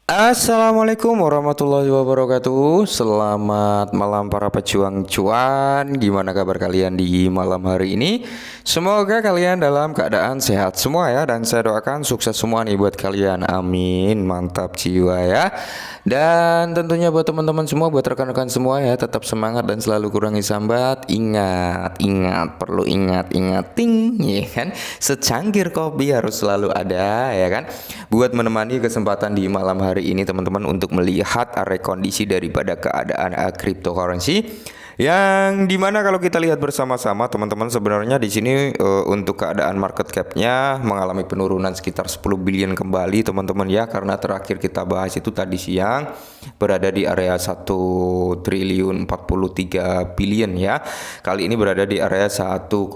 Assalamualaikum warahmatullahi wabarakatuh. Selamat malam para pejuang cuan. Gimana kabar kalian di malam hari ini? Semoga kalian dalam keadaan sehat semua ya. Dan saya doakan sukses semua nih buat kalian. Amin. Mantap jiwa ya. Dan tentunya buat teman-teman semua, buat rekan-rekan semua ya, tetap semangat dan selalu kurangi sambat. Ingat, perlu ingat ting, ya kan? Secangkir kopi harus selalu ada ya kan? Buat menemani kesempatan di malam hari ini teman-teman untuk melihat rekondisi daripada keadaan cryptocurrency yang dimana kalau kita lihat bersama-sama teman-teman sebenarnya di sini untuk keadaan market cap-nya mengalami penurunan sekitar 10 billion kembali teman-teman ya, karena terakhir kita bahas itu tadi siang berada di area 1 triliun 43 billion ya. Kali ini berada di area 1,42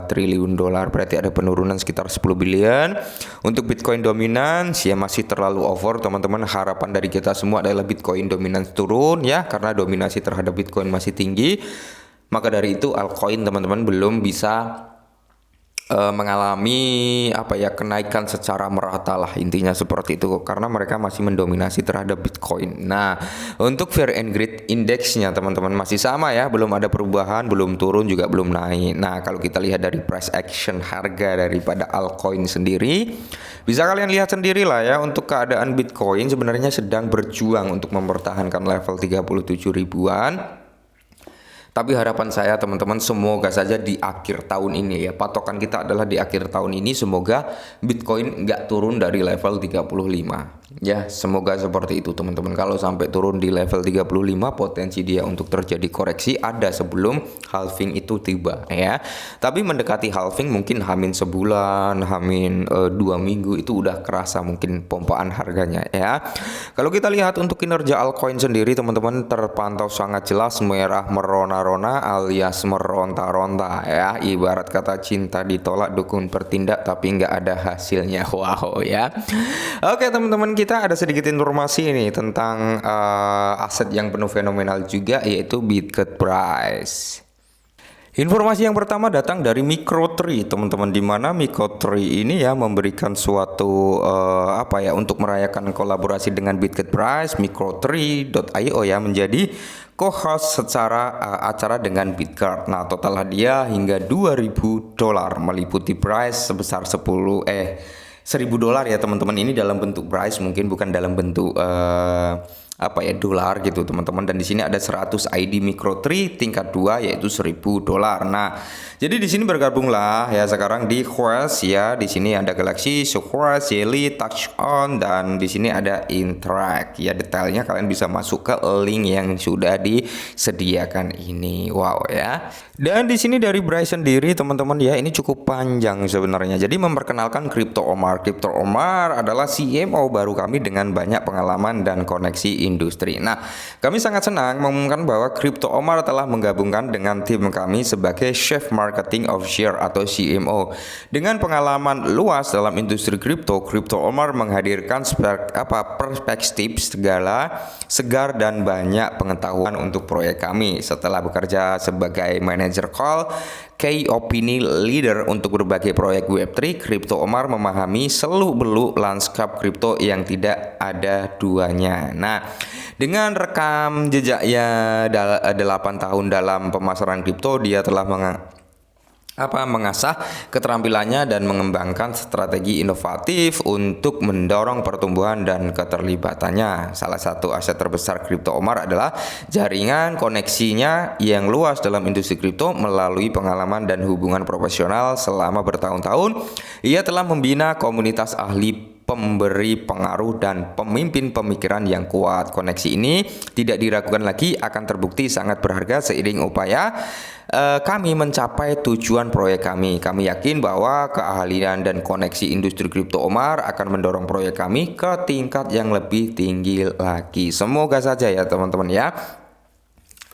triliun dolar, berarti ada penurunan sekitar 10 billion. Untuk Bitcoin dominan ya masih terlalu over teman-teman. Harapan dari kita semua adalah Bitcoin dominan turun ya, karena dominasi terhadap Bitcoin masih tinggi. Maka dari itu altcoin teman-teman belum bisa mengalami kenaikan secara merata lah, intinya seperti itu, karena mereka masih mendominasi terhadap Bitcoin. Nah, untuk Fear and Greed Index-nya teman-teman masih sama ya, belum ada perubahan, belum turun juga belum naik. Nah, kalau kita lihat dari price action harga daripada altcoin sendiri, bisa kalian lihat sendiri lah ya, untuk keadaan Bitcoin sebenarnya sedang berjuang untuk mempertahankan level 37 ribuan. Tapi harapan saya teman-teman semoga saja di akhir tahun ini ya, patokan kita adalah di akhir tahun ini semoga Bitcoin nggak turun dari level 35 ya, semoga seperti itu teman-teman. Kalau sampai turun di level 35 potensi dia untuk terjadi koreksi ada sebelum halving itu tiba ya. Tapi mendekati halving mungkin hamin sebulan, hamin 2 minggu itu udah kerasa mungkin pompaan harganya ya. Kalau kita lihat untuk kinerja altcoin sendiri teman-teman terpantau sangat jelas merah merona-rona alias meronta-ronta ya, ibarat kata cinta ditolak dukun bertindak tapi nggak ada hasilnya. Wow ya. Oke teman-teman, kita ada sedikit informasi ini tentang aset yang penuh fenomenal juga, yaitu Bitget Price. Informasi yang pertama datang dari MicroTree teman-teman, di mana MicroTree ini ya memberikan suatu untuk merayakan kolaborasi dengan Bitget Price. MicroTree.io ya menjadi co-host secara acara dengan Bitcard. Nah, total hadiah hingga $2.000 meliputi prize sebesar $1.000 ya teman-teman. Ini dalam bentuk prize, mungkin bukan dalam bentuk dolar gitu teman-teman. Dan di sini ada 100 ID MicroTree tingkat 2 yaitu $1.000. Nah, jadi di sini bergabunglah ya sekarang di Quest ya. Di sini ada Galaxy, Quest, Jelly, Touch On, dan di sini ada Interact. Ya, detailnya kalian bisa masuk ke link yang sudah disediakan ini. Wow ya. Dan di sini dari Bryce sendiri teman-teman ya, ini cukup panjang sebenarnya. Jadi memperkenalkan Crypto Omar. Crypto Omar adalah CMO baru kami dengan banyak pengalaman dan koneksi industri. Nah, kami sangat senang mengumumkan bahwa Crypto Omar telah menggabungkan dengan tim kami sebagai Chief Marketing Officer atau CMO. Dengan pengalaman luas dalam industri kripto, Crypto Omar menghadirkan perspektif segar dan banyak pengetahuan untuk proyek kami. Setelah bekerja sebagai manager call, key opinion leader untuk berbagai proyek Web3, Crypto Omar memahami seluk-beluk lanskap kripto yang tidak ada duanya. Nah, dengan rekam jejaknya 8 tahun dalam pemasaran kripto, dia telah mengasah keterampilannya dan mengembangkan strategi inovatif untuk mendorong pertumbuhan dan keterlibatannya. Salah satu aset terbesar Crypto Omar adalah jaringan koneksinya yang luas dalam industri kripto. Melalui pengalaman dan hubungan profesional selama bertahun-tahun, ia telah membina komunitas ahli, pemberi pengaruh, dan pemimpin pemikiran yang kuat. Koneksi ini tidak diragukan lagi akan terbukti sangat berharga seiring upaya kami mencapai tujuan proyek kami. Kami yakin bahwa keahlian dan koneksi industri kripto Omar akan mendorong proyek kami ke tingkat yang lebih tinggi lagi. Semoga saja ya teman-teman ya.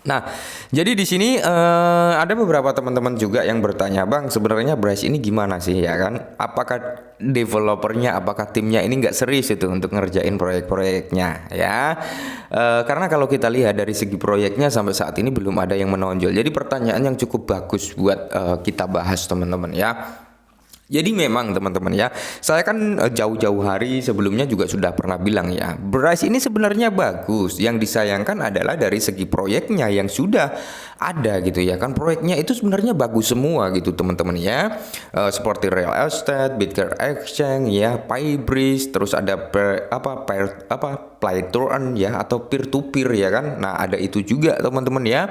Nah, jadi di sini ada beberapa teman-teman juga yang bertanya, Bang, sebenarnya Bryce ini gimana sih ya kan? Apakah developernya, apakah timnya ini nggak serius itu untuk ngerjain proyek-proyeknya ya? Karena kalau kita lihat dari segi proyeknya sampai saat ini belum ada yang menonjol. Jadi pertanyaan yang cukup bagus buat kita bahas teman-teman ya. Jadi memang teman-teman ya, saya kan jauh-jauh hari sebelumnya juga sudah pernah bilang ya, Bryce ini sebenarnya bagus. Yang disayangkan adalah dari segi proyeknya yang sudah ada gitu ya kan. Proyeknya itu sebenarnya bagus semua gitu teman-teman ya. Seperti real estate, Bitcoin exchange ya, Pybris, terus ada play to earn ya atau peer to peer ya kan. Nah, ada itu juga teman-teman ya.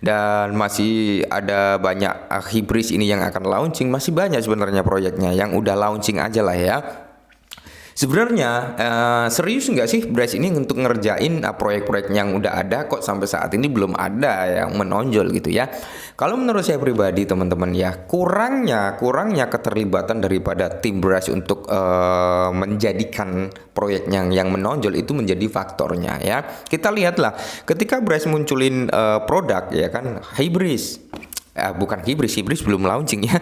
Dan masih ada banyak Hybris ini yang akan launching, masih banyak sebenarnya proyeknya yang udah launching aja lah ya. Sebenarnya serius nggak sih Bryce ini untuk ngerjain proyek-proyek yang udah ada kok sampai saat ini belum ada yang menonjol gitu ya. Kalau menurut saya pribadi teman-teman ya, kurangnya keterlibatan daripada tim Bryce untuk menjadikan proyek yang menonjol itu menjadi faktornya ya. Kita lihatlah ketika Bryce munculin produk ya kan, Hybris. Bukan Hybris belum launching ya.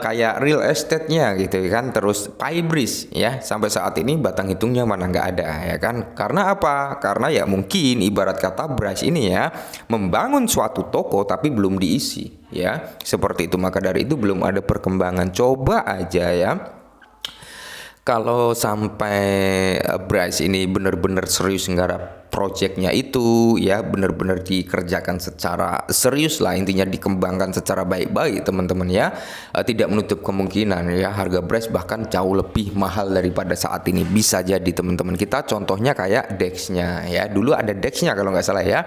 Kayak real estate-nya gitu kan, terus Pybris ya, sampai saat ini batang hitungnya mana nggak ada ya kan. Karena apa? Karena ya mungkin ibarat kata Bryce ini ya membangun suatu toko tapi belum diisi ya, seperti itu. Maka dari itu belum ada perkembangan. Coba aja ya, kalau sampai Bryce ini benar-benar serius nggarap projectnya itu ya, benar-benar dikerjakan secara serius lah, intinya dikembangkan secara baik-baik teman-teman ya, tidak menutup kemungkinan ya harga Bryce bahkan jauh lebih mahal daripada saat ini. Bisa jadi teman-teman. Kita contohnya kayak DEX-nya ya, dulu ada DEX-nya kalau nggak salah ya,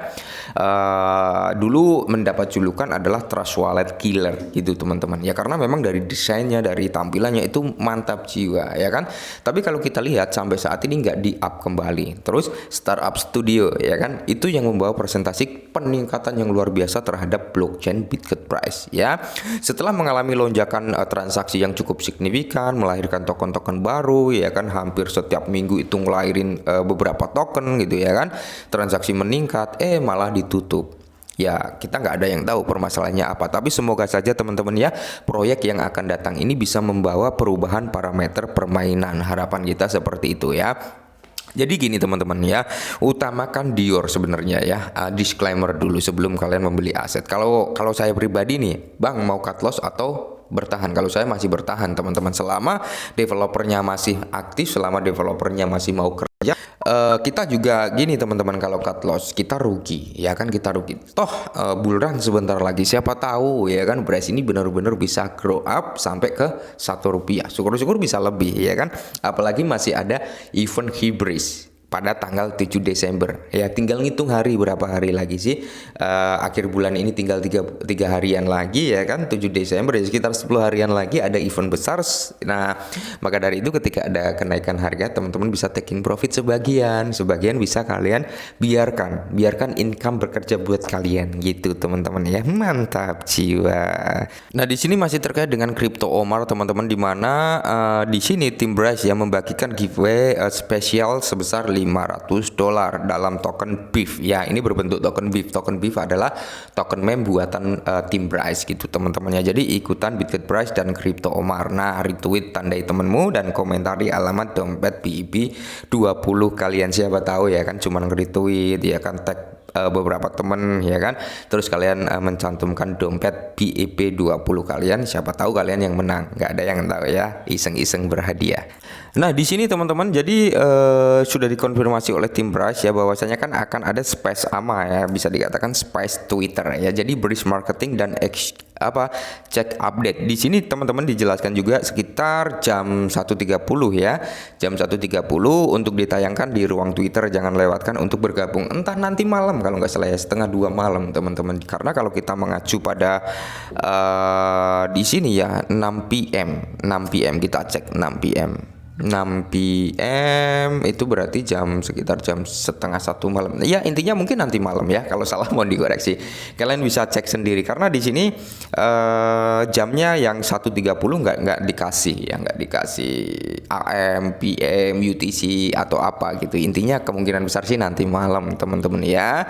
dulu mendapat julukan adalah Trust Wallet Killer gitu teman-teman ya, karena memang dari desainnya, dari tampilannya itu mantap jiwa ya kan. Tapi kalau kita lihat sampai saat ini nggak di up kembali. Terus Startup Studio ya kan, itu yang membawa presentasi peningkatan yang luar biasa terhadap blockchain Bitget Price ya. Setelah mengalami lonjakan transaksi yang cukup signifikan, melahirkan token-token baru ya kan, hampir setiap minggu itu ngelahirin beberapa token gitu ya kan. Transaksi meningkat, malah ditutup. Ya, kita nggak ada yang tahu permasalahannya apa, tapi semoga saja teman-teman ya, proyek yang akan datang ini bisa membawa perubahan parameter permainan. Harapan kita seperti itu ya. Jadi gini teman-teman ya, utamakan Dior sebenarnya ya. Disclaimer dulu sebelum kalian membeli aset. Kalau saya pribadi nih, Bang mau cut loss atau bertahan? Kalau saya masih bertahan teman-teman, selama developernya masih aktif, selama developernya masih mau kerja. Kita juga gini teman-teman, kalau cut loss kita rugi ya kan, kita rugi. Toh bull run sebentar lagi, siapa tahu ya kan Bryce ini benar-benar bisa grow up sampai ke Rp1. Syukur-syukur bisa lebih ya kan. Apalagi masih ada event Hybris pada tanggal 7 Desember ya, tinggal ngitung hari, berapa hari lagi sih, akhir bulan ini tinggal 3 harian lagi ya kan, 7 Desember ya, sekitar 10 harian lagi ada event besar. Nah, maka dari itu ketika ada kenaikan harga, teman-teman bisa taking profit sebagian bisa kalian biarkan income bekerja buat kalian gitu teman-teman ya. Mantap jiwa. Nah, di sini masih terkait dengan Crypto Omar teman-teman, di mana di sini tim Bryce yang membagikan giveaway spesial sebesar $500 dalam token BIF ya. Ini berbentuk token BIF. Token BIF adalah token meme buatan tim Bryce gitu teman-teman ya. Jadi ikutan Bitget Bryce dan Crypto Omar. Nah, retweet, tandai temenmu dan komentari alamat dompet BIP 20 kalian. Siapa tahu ya kan, cuman retweet ya kan, tag beberapa temen ya kan, terus kalian mencantumkan dompet BIP 20 kalian, siapa tahu kalian yang menang. Nggak ada yang tahu ya, iseng-iseng berhadiah. Nah, di sini teman-teman, jadi sudah dikonfirmasi oleh tim Bryce ya, bahwasanya kan akan ada space AMA ya, bisa dikatakan space Twitter ya. Jadi Bryce marketing dan cek update. Di sini teman-teman dijelaskan juga sekitar jam 1.30 ya. Jam 1.30 untuk ditayangkan di ruang Twitter, jangan lewatkan untuk bergabung. Entah nanti malam kalau nggak salah ya, 1:30 malam teman-teman. Karena kalau kita mengacu pada di sini ya 6 PM kita cek 6 PM itu berarti sekitar jam 1:30 malam. Ya, intinya mungkin nanti malam ya. Kalau salah mohon dikoreksi. Kalian bisa cek sendiri karena di sini jamnya yang 1.30 nggak dikasih AM, PM, UTC atau apa gitu. Intinya kemungkinan besar sih nanti malam teman-teman ya.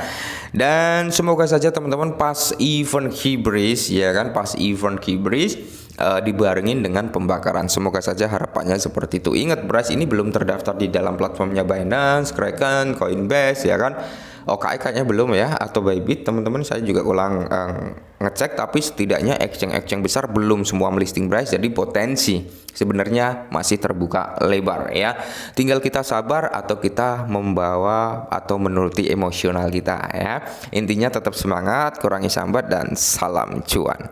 Dan semoga saja teman-teman pas event Hybris ya kan, dibarengin dengan pembakaran. Semoga saja harapannya seperti itu. Ingat, Bryce ini belum terdaftar di dalam platformnya Binance, Kraken, Coinbase ya kan. OKX kayaknya belum ya, atau Bybit teman-teman, saya juga ulang ngecek, tapi setidaknya exchange besar belum semua melisting price, jadi potensi sebenarnya masih terbuka lebar ya. Tinggal kita sabar atau kita membawa atau menuruti emosional kita ya. Intinya tetap semangat, kurangi sambat, dan salam cuan.